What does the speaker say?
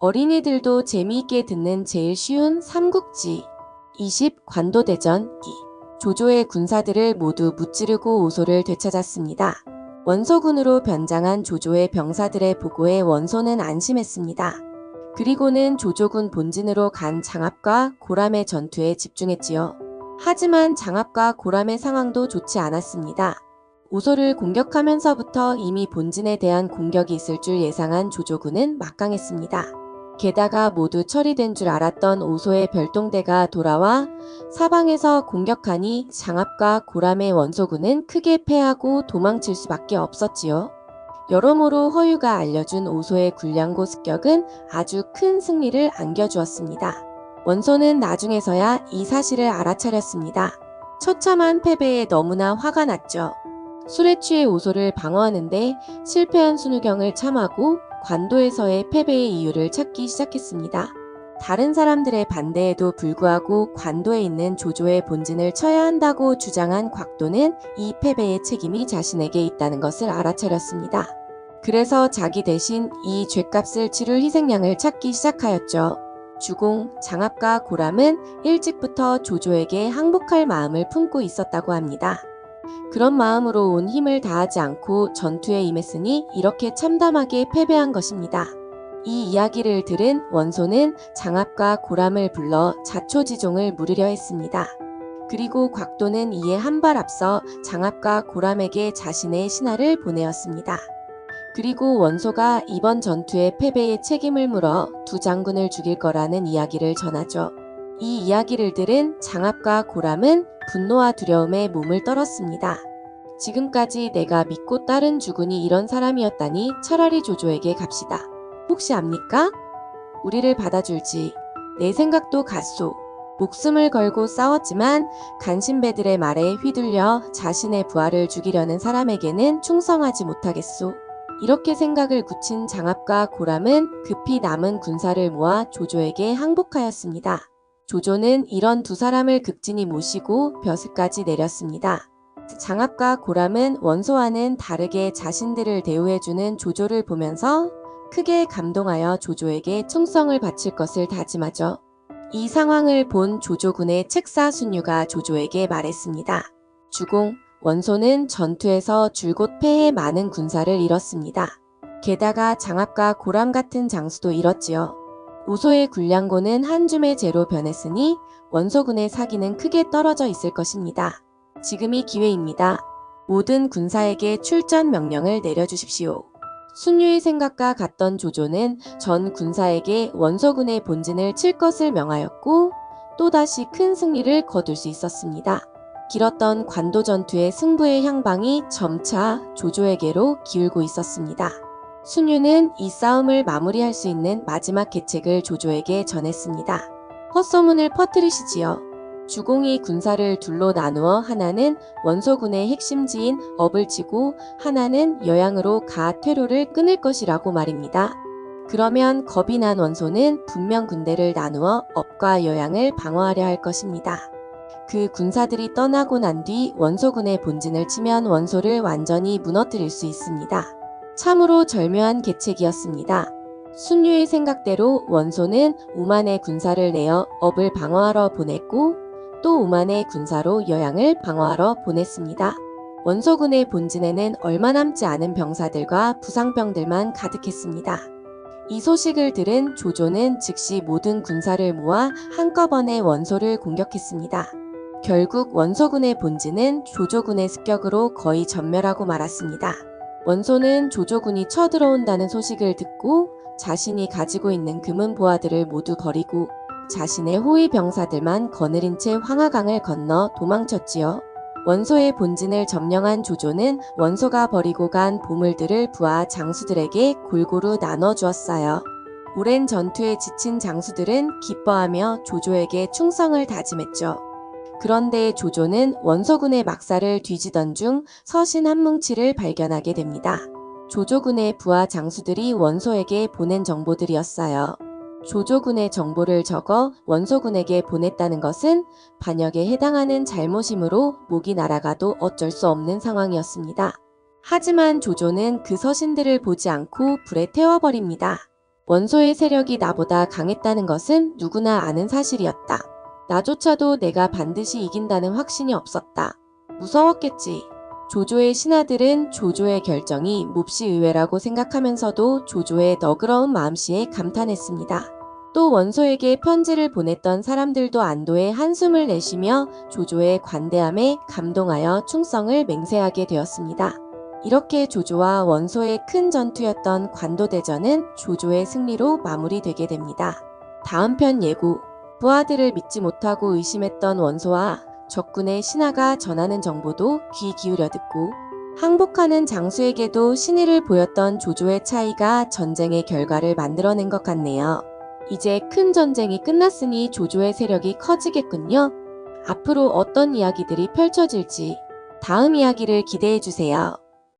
어린이들도 재미있게 듣는 제일 쉬운 삼국지 20 관도대전 2 조조의 군사들을 모두 무찌르고 오소를 되찾았습니다. 원소군으로 변장한 조조의 병사들의 보고에 원소는 안심했습니다. 그리고는 조조군 본진으로 간 장압과 고람의 전투에 집중했지요. 하지만 장압과 고람의 상황도 좋지 않았습니다. 오소를 공격하면서부터 이미 본진에 대한 공격이 있을 줄 예상한 조조군은 막강했습니다. 게다가 모두 처리된 줄 알았던 오소의 별동대가 돌아와 사방에서 공격하니 장압과 고람의 원소군은 크게 패하고 도망칠 수밖에 없었지요. 여러모로 허유가 알려준 오소의 굴량고 습격은 아주 큰 승리를 안겨주었습니다. 원소는 나중에서야 이 사실을 알아차렸습니다. 처참한 패배에 너무나 화가 났죠. 술에 취해 오소를 방어하는데 실패한 순우경을 참하고 관도에서의 패배의 이유를 찾기 시작했습니다. 다른 사람들의 반대에도 불구하고 관도에 있는 조조의 본진을 쳐야 한다고 주장한 곽도는 이 패배의 책임이 자신에게 있다는 것을 알아차렸습니다. 그래서 자기 대신 이 죗값을 치룰 희생양을 찾기 시작하였죠. 주공, 장압과 고람은 일찍부터 조조에게 항복할 마음을 품고 있었다고 합니다. 그런 마음으로 온 힘을 다하지 않고 전투에 임했으니 이렇게 참담하게 패배한 것입니다. 이 이야기를 들은 원소는 장압과 고람을 불러 자초지종을 물으려 했습니다. 그리고 곽도는 이에 한 발 앞서 장압과 고람에게 자신의 신하를 보내었습니다. 그리고 원소가 이번 전투의 패배의 책임을 물어 두 장군을 죽일 거라는 이야기를 전하죠. 이 이야기를 들은 장압과 고람은 분노와 두려움에 몸을 떨었습니다. 지금까지 내가 믿고 따른 주군이 이런 사람이었다니 차라리 조조에게 갑시다. 혹시 압니까? 우리를 받아줄지. 내 생각도 같소. 목숨을 걸고 싸웠지만 간신배들의 말에 휘둘려 자신의 부하를 죽이려는 사람에게는 충성하지 못하겠소. 이렇게 생각을 굳힌 장압과 고람은 급히 남은 군사를 모아 조조에게 항복하였습니다. 조조는 이런 두 사람을 극진히 모시고 벼슬까지 내렸습니다. 장압과 고람은 원소와는 다르게 자신들을 대우해주는 조조를 보면서 크게 감동하여 조조에게 충성을 바칠 것을 다짐하죠. 이 상황을 본 조조군의 책사 순유가 조조에게 말했습니다. 주공, 원소는 전투에서 줄곧 패해 많은 군사를 잃었습니다. 게다가 장압과 고람 같은 장수도 잃었지요. 오소의 굴량고는 한 줌의 재로 변했으니 원소군의 사기는 크게 떨어져 있을 것입니다. 지금이 기회입니다. 모든 군사에게 출전 명령을 내려주십시오. 순유의 생각과 같던 조조는 전 군사에게 원소군의 본진을 칠 것을 명하였고 또다시 큰 승리를 거둘 수 있었습니다. 길었던 관도 전투의 승부의 향방이 점차 조조에게로 기울고 있었습니다. 순유는 이 싸움을 마무리할 수 있는 마지막 계책을 조조에게 전했습니다. 헛소문을 퍼뜨리시지요. 주공이 군사를 둘로 나누어 하나는 원소군의 핵심지인 업을 치고 하나는 여양으로 가 퇴로를 끊을 것이라고 말입니다. 그러면 겁이 난 원소는 분명 군대를 나누어 업과 여양을 방어하려 할 것입니다. 그 군사들이 떠나고 난 뒤 원소군의 본진을 치면 원소를 완전히 무너뜨릴 수 있습니다. 참으로 절묘한 계책이었습니다. 순유의 생각대로 원소는 우만의 군사를 내어 업을 방어하러 보냈고 또 우만의 군사로 여양을 방어하러 보냈습니다. 원소군의 본진에는 얼마 남지 않은 병사들과 부상병들만 가득했습니다. 이 소식을 들은 조조는 즉시 모든 군사를 모아 한꺼번에 원소를 공격했습니다. 결국 원소군의 본진은 조조군의 습격으로 거의 전멸하고 말았습니다. 원소는 조조군이 쳐들어온다는 소식을 듣고 자신이 가지고 있는 금은 보화들을 모두 버리고 자신의 호위 병사들만 거느린 채 황하강을 건너 도망쳤지요. 원소의 본진을 점령한 조조는 원소가 버리고 간 보물들을 부하 장수들에게 골고루 나눠주었어요. 오랜 전투에 지친 장수들은 기뻐하며 조조에게 충성을 다짐했죠. 그런데 조조는 원소군의 막사를 뒤지던 중 서신 한 뭉치를 발견하게 됩니다. 조조군의 부하 장수들이 원소에게 보낸 정보들이었어요. 조조군의 정보를 적어 원소군에게 보냈다는 것은 반역에 해당하는 잘못이므로 목이 날아가도 어쩔 수 없는 상황이었습니다. 하지만 조조는 그 서신들을 보지 않고 불에 태워버립니다. 원소의 세력이 나보다 강했다는 것은 누구나 아는 사실이었다. 나조차도 내가 반드시 이긴다는 확신이 없었다. 무서웠겠지. 조조의 신하들은 조조의 결정이 몹시 의외라고 생각하면서도 조조의 너그러운 마음씨에 감탄했습니다. 또 원소에게 편지를 보냈던 사람들도 안도의 한숨을 내쉬며 조조의 관대함에 감동하여 충성을 맹세하게 되었습니다. 이렇게 조조와 원소의 큰 전투였던 관도대전은 조조의 승리로 마무리되게 됩니다. 다음 편 예고. 부하들을 믿지 못하고 의심했던 원소와 적군의 신하가 전하는 정보도 귀 기울여 듣고 항복하는 장수에게도 신의를 보였던 조조의 차이가 전쟁의 결과를 만들어낸 것 같네요. 이제 큰 전쟁이 끝났으니 조조의 세력이 커지겠군요. 앞으로 어떤 이야기들이 펼쳐질지 다음 이야기를 기대해주세요.